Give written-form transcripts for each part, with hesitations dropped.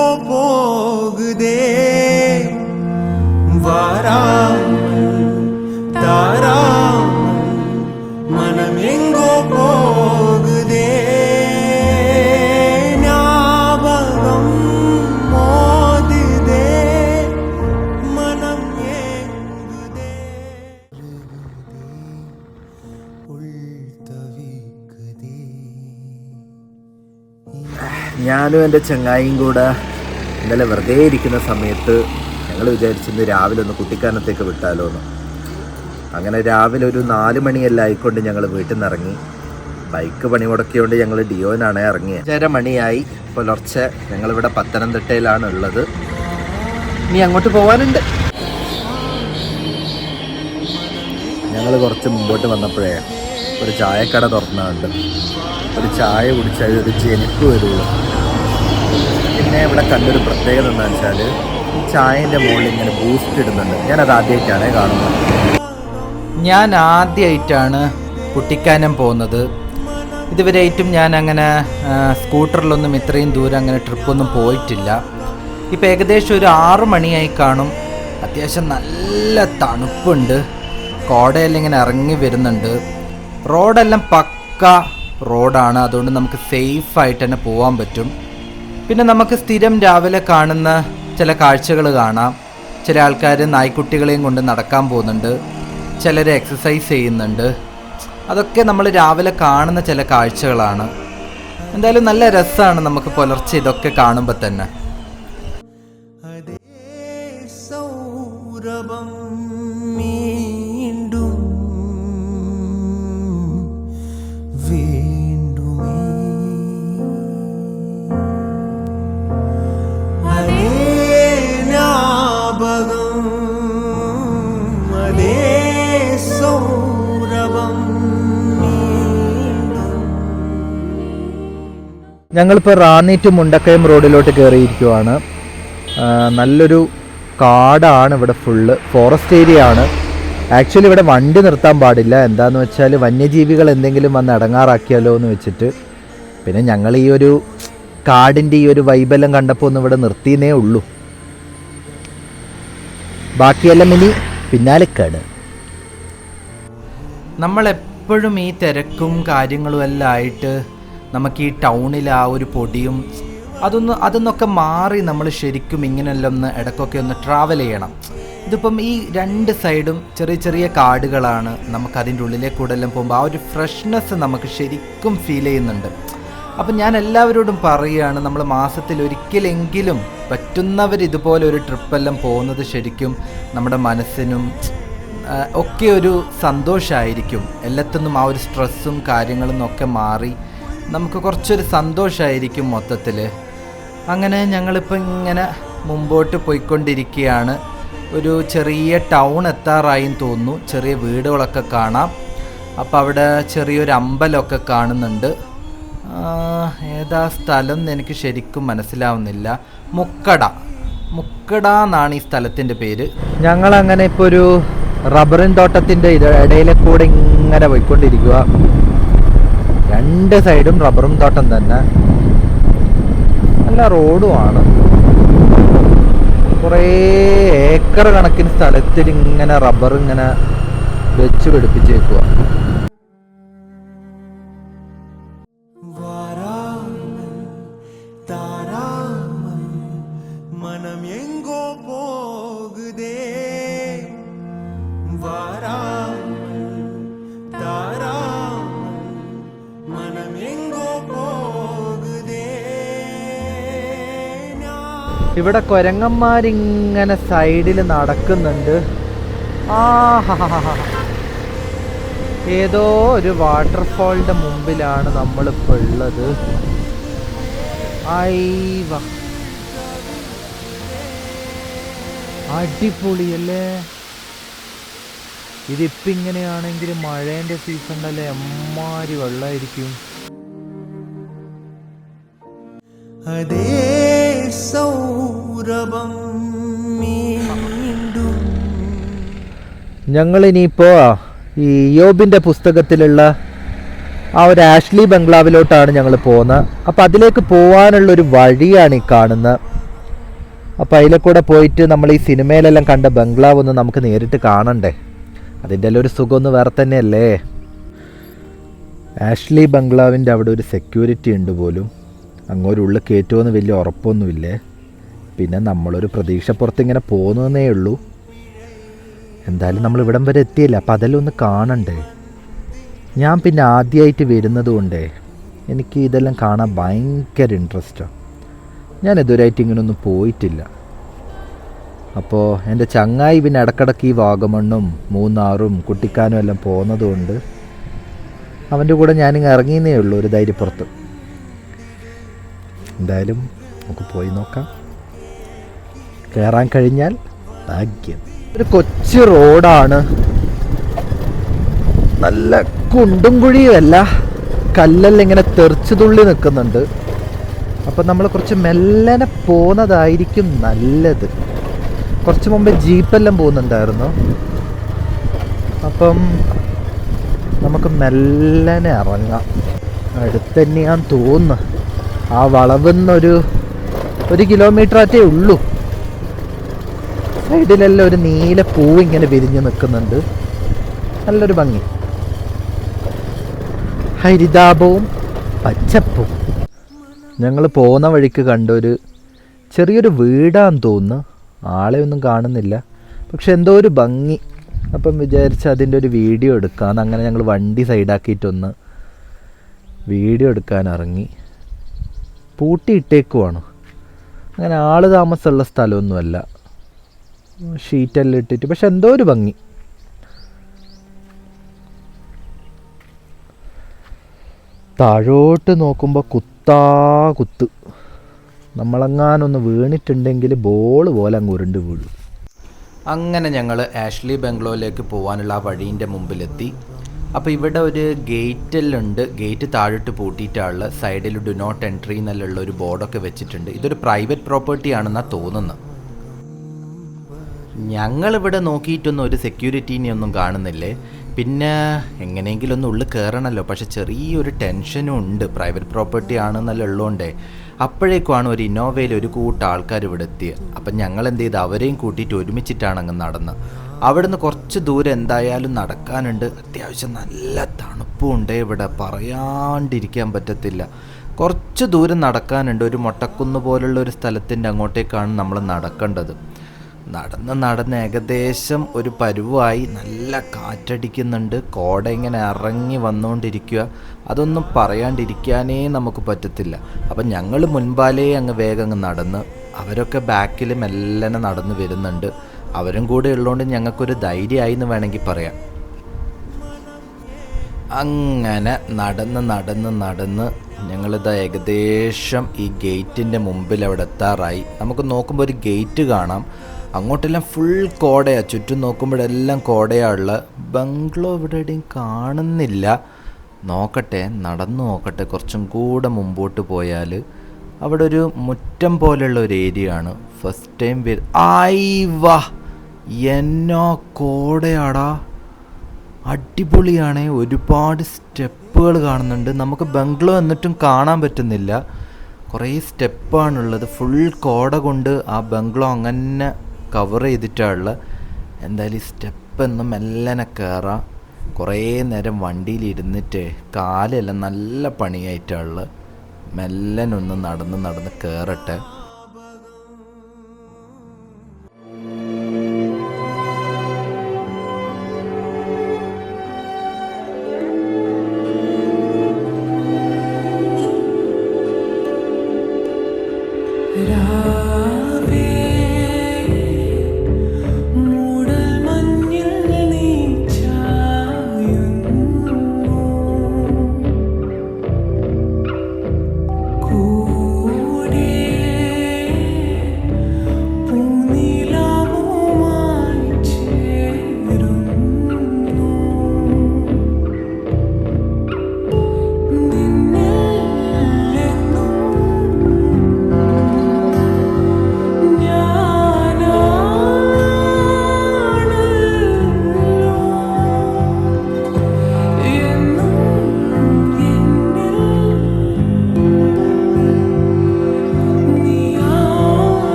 எங்கோ போகுதே வாராமல் தாராமல் மனம் எங்கோ போகுதே ஞாபகம் மோதுதே மனம் ஏங்குதே ഉൾതവിക്കുതേ. ഞാനും എൻ്റെ ചങ്ങായിയും കൂടെ ഇന്നലെ വെറുതെ ഇരിക്കുന്ന സമയത്ത് ഞങ്ങൾ വിചാരിച്ചിരുന്നു രാവിലെ ഒന്ന് കുട്ടിക്കാനത്തേക്ക് വിട്ടാലോ എന്ന്. അങ്ങനെ രാവിലെ ഒരു 4 മണിയെല്ലാം ആയിക്കൊണ്ട് ഞങ്ങൾ വീട്ടിൽ നിന്ന് ഇറങ്ങി. ബൈക്ക് പണി മുടക്കിയോണ്ട് ഞങ്ങൾ ഡിയോനാണ് ഇറങ്ങിയത്. 5:30 മണിയായി പുലർച്ചെ. ഞങ്ങളിവിടെ പത്തനംതിട്ടയിലാണ് ഉള്ളത്. ഇനി അങ്ങോട്ട് പോകാനുണ്ട്. ഞങ്ങൾ കുറച്ച് മുമ്പോട്ട് വന്നപ്പോഴേ ഒരു ചായക്കട തുറന്നുണ്ട്. ഒരു ചായ കുടിച്ചാൽ ഒരു ജനിപ്പ് വരുള്ളൂ. പിന്നെ ഇവിടെ കണ്ടൊരു പ്രത്യേകത എന്താണെന്ന് വെച്ചാൽ ഈ ചായൻ്റെ മുകളിൽ ഇങ്ങനെ ബൂസ്റ്റ് ഇടുന്നുണ്ട്. ഞാനത് ആദ്യമായിട്ടാണ് കാണുന്നത്. ഞാൻ ആദ്യമായിട്ടാണ് കുട്ടിക്കാനം പോകുന്നത്. ഇതുവരെയായിട്ടും ഞാൻ അങ്ങനെ സ്കൂട്ടറിലൊന്നും ഇത്രയും ദൂരം അങ്ങനെ ട്രിപ്പൊന്നും പോയിട്ടില്ല. ഇപ്പം ഏകദേശം ഒരു 6 മണിയായി കാണും. അത്യാവശ്യം നല്ല തണുപ്പുണ്ട്. കോടയെല്ലാം ഇങ്ങനെ ഇറങ്ങി വരുന്നുണ്ട്. റോഡെല്ലാം പക്ക റോഡാണ്. അതുകൊണ്ട് നമുക്ക് സേഫായിട്ട് തന്നെ പോകാൻ പറ്റും. പിന്നെ നമുക്ക് സ്ഥിരം രാവിലെ കാണുന്ന ചില കാഴ്ചകൾ കാണാം. ചില ആൾക്കാർ നായ്ക്കുട്ടികളെയും കൊണ്ട് നടക്കാൻ പോകുന്നുണ്ട്. ചിലർ എക്സസൈസ് ചെയ്യുന്നുണ്ട്. അതൊക്കെ നമ്മൾ രാവിലെ കാണുന്ന ചില കാഴ്ചകളാണ്. എന്തായാലും നല്ല രസമാണ് നമുക്ക് പുലർച്ചെ ഇതൊക്കെ കാണുമ്പോൾ തന്നെ. ഞങ്ങളിപ്പോൾ റാന്നി ടു മുണ്ടക്കയം റോഡിലോട്ട് കയറിയിരിക്കുവാണ്. നല്ലൊരു കാടാണ് ഇവിടെ. ഫുള്ള് ഫോറസ്റ്റ് ഏരിയ ആണ്. ആക്ച്വലി ഇവിടെ വണ്ടി നിർത്താൻ പാടില്ല. എന്താണെന്ന് വെച്ചാൽ വന്യജീവികൾ എന്തെങ്കിലും വന്ന് അടങ്ങാറാക്കിയാലോ എന്ന് വെച്ചിട്ട്. പിന്നെ ഞങ്ങൾ ഈ ഒരു കാടിൻ്റെ ഈ ഒരു വൈബെല്ലാം കണ്ടപ്പോൾ ഒന്ന് ഇവിടെ നിർത്തിയേ ഉള്ളൂ. ബാക്കിയെല്ലാം ഇനി പിന്നാലെക്കാട്. നമ്മളെപ്പോഴും ഈ തിരക്കും കാര്യങ്ങളും എല്ലാം ആയിട്ട് നമുക്ക് ഈ ടൗണിൽ ആ ഒരു പൊടിയും അതൊന്നൊക്കെ മാറി നമ്മൾ ശരിക്കും ഇങ്ങനെയെല്ലാം ഒന്ന് ഇടയ്ക്കൊക്കെ ഒന്ന് ട്രാവൽ ചെയ്യണം. ഇതിപ്പം ഈ 2 സൈഡും ചെറിയ ചെറിയ കാടുകളാണ്. നമുക്കതിൻ്റെ ഉള്ളിലേക്ക് കൂടെ എല്ലാം പോകുമ്പോൾ ആ ഒരു ഫ്രഷ്നെസ് നമുക്ക് ശരിക്കും ഫീൽ ചെയ്യുന്നുണ്ട്. അപ്പം ഞാൻ എല്ലാവരോടും പറയുകയാണ്, നമ്മൾ മാസത്തിൽ ഒരിക്കലെങ്കിലും പറ്റുന്നവർ ഇതുപോലെ ഒരു ട്രിപ്പെല്ലാം പോകുന്നത് ശരിക്കും നമ്മുടെ മനസ്സിനും ഒക്കെ ഒരു സന്തോഷമായിരിക്കും. എല്ലാത്തിനും ആ ഒരു സ്ട്രെസ്സും കാര്യങ്ങളും ഒക്കെ മാറി നമുക്ക് കുറച്ചൊരു സന്തോഷമായിരിക്കും മൊത്തത്തിൽ. അങ്ങനെ ഞങ്ങളിപ്പോൾ ഇങ്ങനെ മുമ്പോട്ട് പോയിക്കൊണ്ടിരിക്കുകയാണ്. ഒരു ചെറിയ ടൗൺ എത്താറായും തോന്നുന്നു. ചെറിയ വീടുകളൊക്കെ കാണാം. അപ്പോൾ അവിടെ ചെറിയൊരു അമ്പലമൊക്കെ കാണുന്നുണ്ട്. ഏതാ സ്ഥലം എന്ന് എനിക്ക് ശരിക്കും മനസ്സിലാവുന്നില്ല. മുക്കട എന്നാണ് ഈ സ്ഥലത്തിൻ്റെ പേര്. ഞങ്ങളങ്ങനെ ഇപ്പോൾ ഒരു റബ്ബറിൻ തോട്ടത്തിൻ്റെ ഇടയിലെ കൂടെ ഇങ്ങനെ പോയിക്കൊണ്ടിരിക്കുക. 2 സൈഡും റബ്ബറും തോട്ടം തന്നെ. നല്ല റോഡുമാണ്. കുറേ ഏക്കർ കണക്കിന് സ്ഥലത്തിൽ ഇങ്ങനെ റബ്ബർ ഇങ്ങനെ വെച്ച് പിടിപ്പിച്ചേക്കുക. மனம் எங்கோ போகுதே வாராமல் தாராமல் மனம் எங்கோ போகுதே. ഇവിടെ കുരങ്ങന്മാരിങ്ങനെ സൈഡിൽ നടക്കുന്നുണ്ട്. ഏതോ ഒരു വാട്ടർഫാളിൻ്റെ മുമ്പിലാണ് നമ്മളിപ്പോൾ ഉള്ളത്. അടിപൊളിയല്ലേ. ഇതിപ്പോൾ ഇങ്ങനെയാണെങ്കിൽ മഴേൻ്റെ സീസണിലല്ലേ എമ്മാരി വെള്ളമായിരിക്കും. അതേ സൗരഭം വീണ്ടും. ഞങ്ങളിനിയിപ്പോൾ ഈ യോബിൻ്റെ പുസ്തകത്തിലുള്ള ആ ഒരു ആഷ്ലി ബംഗ്ലാവിലോട്ടാണ് ഞങ്ങൾ പോകുന്നത്. അപ്പോൾ അതിലേക്ക് പോകാനുള്ളൊരു വഴിയാണ് ഈ കാണുന്നത്. അപ്പോൾ അതിലെ കൂടെ പോയിട്ട് നമ്മൾ ഈ സിനിമയിലെല്ലാം കണ്ട ബംഗ്ലാവ് ഒന്ന് നമുക്ക് നേരിട്ട് കാണണ്ടേ? അതിൻ്റെ എല്ലാം ഒരു സുഖമൊന്ന് വേറെ തന്നെയല്ലേ. ആഷ്ലി ബംഗ്ലാവിൻ്റെ അവിടെ ഒരു സെക്യൂരിറ്റി ഉണ്ട് പോലും. അങ്ങോട്ടുള്ളിൽ കയറ്റുമെന്ന് വലിയ ഉറപ്പൊന്നുമില്ലേ. പിന്നെ നമ്മളൊരു പ്രതീക്ഷപ്പുറത്ത് ഇങ്ങനെ പോകുന്നതേ ഉള്ളൂ. എന്തായാലും നമ്മൾ ഇവിടം വരെ എത്തിയില്ല. അപ്പോൾ അതെല്ലാം ഒന്ന് കാണണ്ടേ. ഞാൻ പിന്നെ ആദ്യമായിട്ട് വരുന്നത് കൊണ്ടേ എനിക്ക് ഇതെല്ലാം കാണാൻ ഭയങ്കര ഇൻട്രസ്റ്റാണ്. ഞാൻ ഇതുവരെയായിട്ട് ഇങ്ങനെയൊന്നും പോയിട്ടില്ല. അപ്പോൾ എൻ്റെ ചങ്ങായി പിന്നെ ഇടക്കിടക്ക് ഈ വാഗമണ്ണും മൂന്നാറും കുട്ടിക്കാനും എല്ലാം പോകുന്നത് കൊണ്ട് അവൻ്റെ കൂടെ ഞാനിങ്ങ് ഇറങ്ങിയെന്നേ ഉള്ളൂ ഒരു ധൈര്യപ്പുറത്ത്. എന്തായാലും നമുക്ക് പോയി നോക്കാം. കയറാൻ കഴിഞ്ഞാൽ ഭാഗ്യം. ഒരു കൊച്ചു റോഡാണ്, നല്ല കുണ്ടും കുഴിയുമല്ല, കല്ലെല്ലാം ഇങ്ങനെ തെറിച്ചു തുള്ളി നിൽക്കുന്നുണ്ട്. അപ്പം നമ്മൾ കുറച്ച് മെല്ലനെ പോകുന്നതായിരിക്കും നല്ലത്. കുറച്ച് മുമ്പ് ജീപ്പെല്ലാം പോകുന്നുണ്ടായിരുന്നു. അപ്പം നമുക്ക് മെല്ലനെ ഇറങ്ങാം. അടുത്ത് തന്നെയാന്ന് തോന്നുന്നു. ആ വളവെന്നൊരു 1 കിലോമീറ്റർ ആറ്റേ ഉള്ളൂ. സൈഡിലെല്ലാം ഒരു നീല പൂവ് ഇങ്ങനെ വിരിഞ്ഞ് നിൽക്കുന്നുണ്ട്. നല്ലൊരു ഭംഗി, ഹരിതാപവും പച്ചപ്പും. ഞങ്ങൾ പോകുന്ന വഴിക്ക് കണ്ടൊരു ചെറിയൊരു വീടാന്ന് തോന്നുന്നു. ആളെ ഒന്നും കാണുന്നില്ല, പക്ഷെ എന്തോ ഒരു ഭംഗി. അപ്പം വിചാരിച്ച് അതിൻ്റെ ഒരു വീഡിയോ എടുക്കാമെന്ന്. അങ്ങനെ ഞങ്ങൾ വണ്ടി സൈഡാക്കിയിട്ടൊന്ന് വീഡിയോ എടുക്കാൻ ഇറങ്ങി. പൂട്ടിയിട്ടേക്കുവാണ്. അങ്ങനെ ആൾ താമസമുള്ള സ്ഥലമൊന്നുമല്ല, ഷീറ്റെല്ലാം ഇട്ടിട്ട്. പക്ഷെ എന്തോ ഒരു ഭംഗി. താഴോട്ട് നോക്കുമ്പോൾ കുത്ത്. നമ്മളെങ്ങാനൊന്ന് വീണിട്ടുണ്ടെങ്കിൽ ബോൾ പോലെ അങ്ങ് ഉരുണ്ട് വീഴും. അങ്ങനെ ഞങ്ങൾ ആഷ്ലി ബംഗ്ലോയിലേക്ക് പോകാനുള്ള ആ വഴീൻ്റെ മുമ്പിലെത്തി. അപ്പോൾ ഇവിടെ ഒരു ഗേറ്റെല്ലാം ഉണ്ട്. ഗേറ്റ് താഴോട്ട് പൂട്ടിയിട്ടാണ്. സൈഡിൽ ഡു നോട്ട് എൻട്രി എന്നുള്ള ഒരു ബോർഡൊക്കെ വെച്ചിട്ടുണ്ട്. ഇതൊരു പ്രൈവറ്റ് പ്രോപ്പർട്ടി ആണെന്നാണ് തോന്നുന്നത്. ഞങ്ങളിവിടെ നോക്കിയിട്ടൊന്നും ഒരു സെക്യൂരിറ്റീനെ ഒന്നും കാണുന്നില്ലേ. പിന്നെ എങ്ങനെയെങ്കിലും ഒന്ന് ഉള്ളിൽ കയറണമല്ലോ. പക്ഷെ ചെറിയൊരു ടെൻഷനും ഉണ്ട്, പ്രൈവറ്റ് പ്രോപ്പർട്ടി ആണെന്നല്ല ഉള്ളതുകൊണ്ടേ. അപ്പോഴേക്കുമാണ് ഒരു ഇന്നോവയിൽ ഒരു കൂട്ടം ആൾക്കാർ ഇവിടെ എത്തിയത്. അപ്പം ഞങ്ങൾ എന്ത് ചെയ്ത് അവരെയും കൂട്ടിയിട്ട് ഒരുമിച്ചിട്ടാണ് അങ്ങ് നടന്ന്. അവിടുന്ന് കുറച്ച് ദൂരം എന്തായാലും നടക്കാനുണ്ട്. അത്യാവശ്യം നല്ല തണുപ്പുണ്ട് ഇവിടെ, പറയാണ്ടിരിക്കാൻ പറ്റത്തില്ല. കുറച്ച് ദൂരം നടക്കാനുണ്ട്. ഒരു മൊട്ടക്കുന്ന് പോലുള്ള ഒരു സ്ഥലത്തിൻ്റെ അങ്ങോട്ടേക്കാണ് നമ്മൾ നടക്കേണ്ടത്. നടന്ന് ഏകദേശം ഒരു പരുവായി. നല്ല കാറ്റടിക്കുന്നുണ്ട്, കോട ഇങ്ങനെ ഇറങ്ങി വന്നുകൊണ്ടിരിക്കുക. അതൊന്നും പറയാണ്ടിരിക്കാനേ നമുക്ക് പറ്റത്തില്ല. അപ്പം ഞങ്ങൾ മുൻപാലേ അങ്ങ് വേഗം അങ്ങ് നടന്ന്, അവരൊക്കെ ബാക്കിൽ മെല്ലനെ നടന്ന് വരുന്നുണ്ട്. അവരും കൂടെ ഉള്ളതുകൊണ്ട് ഞങ്ങൾക്കൊരു ധൈര്യമായി എന്ന് വേണമെങ്കിൽ പറയാം. അങ്ങനെ നടന്ന് ഞങ്ങളിത് ഏകദേശം ഈ ഗേറ്റിൻ്റെ മുമ്പിൽ അവിടെ എത്താറായി. നമുക്ക് നോക്കുമ്പോൾ ഒരു ഗേറ്റ് കാണാം. അങ്ങോട്ടെല്ലാം ഫുൾ കോടയാണ്. ചുറ്റും നോക്കുമ്പോഴെല്ലാം കോടയാണുള്ള. ബംഗ്ലോ ഇവിടെ എവിടെയും കാണുന്നില്ല. നടന്നു നോക്കട്ടെ. കുറച്ചും കൂടെ മുമ്പോട്ട് പോയാൽ അവിടെ ഒരു മുറ്റം പോലെയുള്ള ഒരു ഏരിയ ആണ്. ഫസ്റ്റ് ടൈം വാ എന്നോ കോടയാടാ, അടിപൊളിയാണേ. ഒരുപാട് സ്റ്റെപ്പുകൾ കാണുന്നുണ്ട്. നമുക്ക് ബംഗ്ലോ എന്നിട്ടും കാണാൻ പറ്റുന്നില്ല, കുറേ സ്റ്റെപ്പാണുള്ളത്. ഫുൾ കോട കൊണ്ട് ആ ബംഗ്ലോ അങ്ങനെ കവർ ചെയ്തിട്ടാണുള്ളത്. എന്തായാലും ഈ സ്റ്റെപ്പൊന്നും മെല്ലനെ കയറാം. കുറേ നേരം വണ്ടിയിലിരുന്നിട്ട് കാലെല്ലാം നല്ല പണിയായിട്ടാണുള്ളത്. മെല്ലനൊന്ന് നടന്ന് കയറട്ടെ.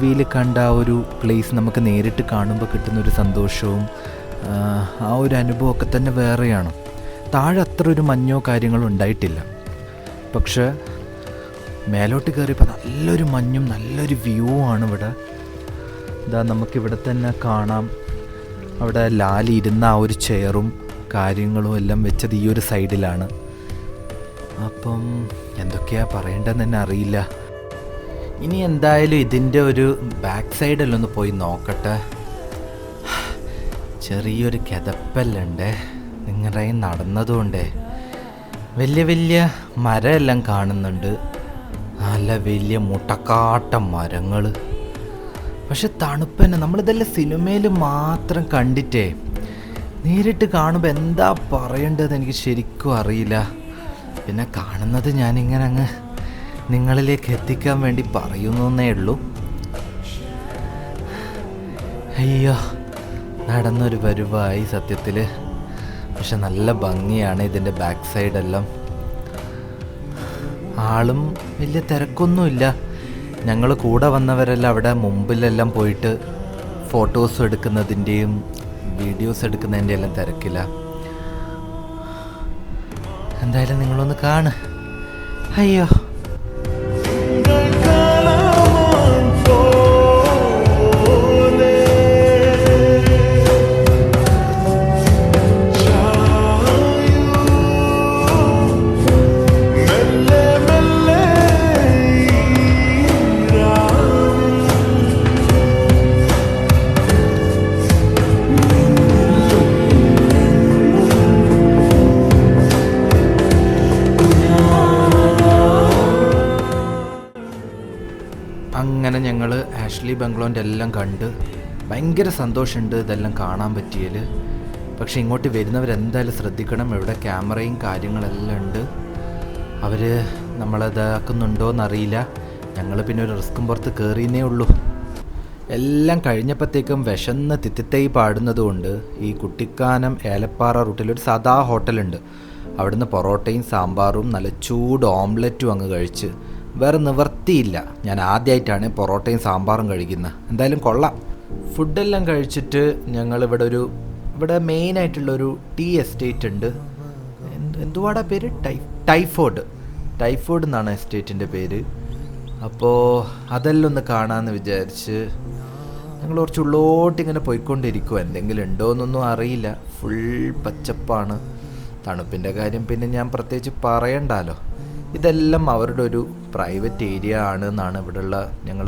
വിയിൽ കണ്ട ആ ഒരു പ്ലേസ് നമുക്ക് നേരിട്ട് കാണുമ്പോൾ കിട്ടുന്നൊരു സന്തോഷവും ആ ഒരു അനുഭവമൊക്കെ തന്നെ വേറെയാണ്. താഴെ അത്ര ഒരു മഞ്ഞോ കാര്യങ്ങളോ ഉണ്ടായിട്ടില്ല. പക്ഷേ മേലോട്ട് കയറിയപ്പോൾ നല്ലൊരു മഞ്ഞും നല്ലൊരു വ്യൂ ആണ് ഇവിടെ. ഇതാ നമുക്കിവിടെ തന്നെ കാണാം, അവിടെ ലാലി ഇരുന്ന ആ ഒരു ചെയറും കാര്യങ്ങളും എല്ലാം വെച്ചത് ഈ ഒരു സൈഡിലാണ്. അപ്പം എന്തൊക്കെയാ പറയേണ്ടതെന്ന് തന്നെ അറിയില്ല. ഇനി എന്തായാലും ഇതിൻ്റെ ഒരു ബാക്ക് സൈഡെല്ലാം ഒന്ന് പോയി നോക്കട്ടെ. ചെറിയൊരു കിതപ്പെല്ലുണ്ട്, നിങ്ങളുടെ നടന്നതുകൊണ്ടേ. വലിയ വലിയ മരമെല്ലാം കാണുന്നുണ്ട്, നല്ല വലിയ മുട്ടക്കാട്ടം മരങ്ങൾ. പക്ഷെ തണുപ്പ് തന്നെ. നമ്മളിതെല്ലാം സിനിമയിൽ മാത്രം കണ്ടിട്ടേ നേരിട്ട് കാണുമ്പോൾ എന്താ പറയേണ്ടത് എനിക്ക് ശരിക്കും അറിയില്ല. പിന്നെ കാണുന്നത് ഞാനിങ്ങനെ അങ്ങ് നിങ്ങളിലേക്ക് എത്തിക്കാൻ വേണ്ടി പറയുന്നേ ഉള്ളൂ. അയ്യോ, നടന്നൊരു പരുവായി സത്യത്തിൽ. പക്ഷെ നല്ല ഭംഗിയാണ് ഇതിൻ്റെ ബാക്ക് സൈഡെല്ലാം. ആളും വലിയ തിരക്കൊന്നുമില്ല. ഞങ്ങൾ കൂടെ വന്നവരെല്ലാം അവിടെ മുമ്പിലെല്ലാം പോയിട്ട് ഫോട്ടോസ് എടുക്കുന്നതിൻ്റെയും വീഡിയോസ് എടുക്കുന്നതിൻ്റെ എല്ലാം തിരക്കില്ല. എന്തായാലും നിങ്ങളൊന്ന് കാണ്. അയ്യോ, അങ്ങനെ ഞങ്ങൾ ആഷ്ലി ബംഗ്ലോൻ്റെ എല്ലാം കണ്ട് ഭയങ്കര സന്തോഷമുണ്ട് ഇതെല്ലാം കാണാൻ പറ്റിയതിൽ. പക്ഷെ ഇങ്ങോട്ട് വരുന്നവരെന്തായാലും ശ്രദ്ധിക്കണം, ഇവിടെ ക്യാമറയും കാര്യങ്ങളെല്ലാം ഉണ്ട്. അവർ നമ്മളതാക്കുന്നുണ്ടോ എന്നറിയില്ല. ഞങ്ങൾ പിന്നെ ഒരു റിസ്ക്കും പുറത്ത് കയറിയേ ഉള്ളൂ. എല്ലാം കഴിഞ്ഞപ്പോഴത്തേക്കും വിശന്ന് തിത്തിത്തൈ പാടുന്നതുകൊണ്ട് ഈ കുട്ടിക്കാനം ഏലപ്പാറ റൂട്ടിലൊരു സാധാ ഹോട്ടലുണ്ട്. അവിടുന്ന് പൊറോട്ടയും സാമ്പാറും നല്ല ചൂട് ഓംലെറ്റും അങ്ങ് കഴിച്ച് വേറെ നിവർത്തിയില്ല. ഞാൻ ആദ്യമായിട്ടാണ് പൊറോട്ടയും സാമ്പാറും കഴിക്കുന്നത്. എന്തായാലും കൊള്ളാം. ഫുഡെല്ലാം കഴിച്ചിട്ട് ഞങ്ങൾ ഇവിടെ മെയിനായിട്ടുള്ളൊരു ടീ എസ്റ്റേറ്റ് ഉണ്ട്. എന്തുവാടാ പേര്? ടൈഫോഡ് എന്നാണ് എസ്റ്റേറ്റിൻ്റെ പേര്. അപ്പോൾ അതെല്ലാം ഒന്ന് കാണാമെന്ന് വിചാരിച്ച് ഞങ്ങൾ കുറച്ച് ഉള്ളോട്ട് ഇങ്ങനെ പോയിക്കൊണ്ടിരിക്കുക. എന്തെങ്കിലും ഉണ്ടോ എന്നൊന്നും അറിയില്ല. ഫുൾ പച്ചപ്പാണ്. തണുപ്പിൻ്റെ കാര്യം പിന്നെ ഞാൻ പ്രത്യേകിച്ച് പറയണ്ടല്ലോ. ഇതെല്ലാം അവരുടെ ഒരു പ്രൈവറ്റ് ഏരിയ ആണ് എന്നാണ് ഇവിടെയുള്ള ഞങ്ങൾ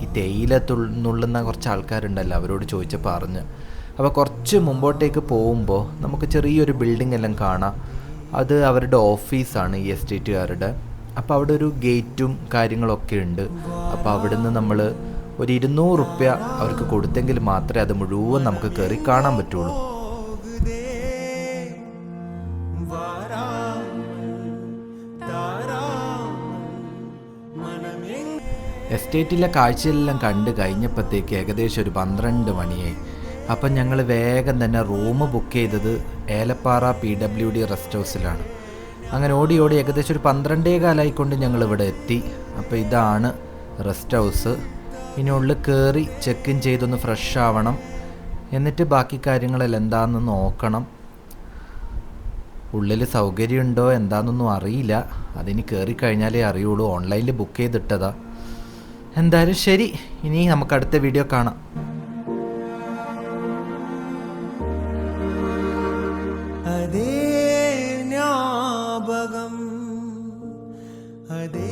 ഈ തേയില നുള്ളുന്ന കുറച്ച് ആൾക്കാരുണ്ടല്ലോ, അവരോട് ചോദിച്ചപ്പോൾ അറിഞ്ഞ്. അപ്പോൾ കുറച്ച് മുമ്പോട്ടേക്ക് പോകുമ്പോൾ നമുക്ക് ചെറിയൊരു ബിൽഡിംഗ് എല്ലാം കാണാം. അത് അവരുടെ ഓഫീസാണ്, ഈ എസ്റ്റേറ്റുകാരുടെ. അപ്പോൾ അവിടെ ഒരു ഗേറ്റും കാര്യങ്ങളൊക്കെ ഉണ്ട്. അപ്പോൾ അവിടുന്ന് നമ്മൾ ഒരു 200 റുപ്യ അവർക്ക് കൊടുത്തെങ്കിൽ മാത്രമേ അത് മുഴുവൻ നമുക്ക് കയറി കാണാൻ പറ്റുള്ളൂ. എസ്റ്റേറ്റിലെ കാഴ്ചയെല്ലാം കണ്ട് കഴിഞ്ഞപ്പോഴത്തേക്ക് ഏകദേശം ഒരു 12 മണിയായി. അപ്പം ഞങ്ങൾ വേഗം തന്നെ റൂം ബുക്ക് ചെയ്തത് ഏലപ്പാറ PWD റെസ്റ്റ് ഹൗസിലാണ്. അങ്ങനെ ഓടി ഏകദേശം ഒരു 12:15 ഞങ്ങൾ ഇവിടെ എത്തി. അപ്പോൾ ഇതാണ് റെസ്റ്റ് ഹൗസ്. ഇനി ഉള്ളിൽ കയറി ചെക്ക് ഇൻ ചെയ്തൊന്ന് ഫ്രഷ് ആവണം. എന്നിട്ട് ബാക്കി കാര്യങ്ങളെല്ലാം എന്താണെന്ന് നോക്കണം. ഉള്ളിൽ സൗകര്യമുണ്ടോ എന്താണെന്നൊന്നും അറിയില്ല. അതിന് കയറി കഴിഞ്ഞാലേ അറിയുള്ളൂ. ഓൺലൈനിൽ ബുക്ക് ചെയ്തിട്ടതാ. എന്തായാലും ശരി, ഇനി നമുക്ക് അടുത്ത വീഡിയോ കാണാം. അതേ ജ്ഞാപകം, അതേ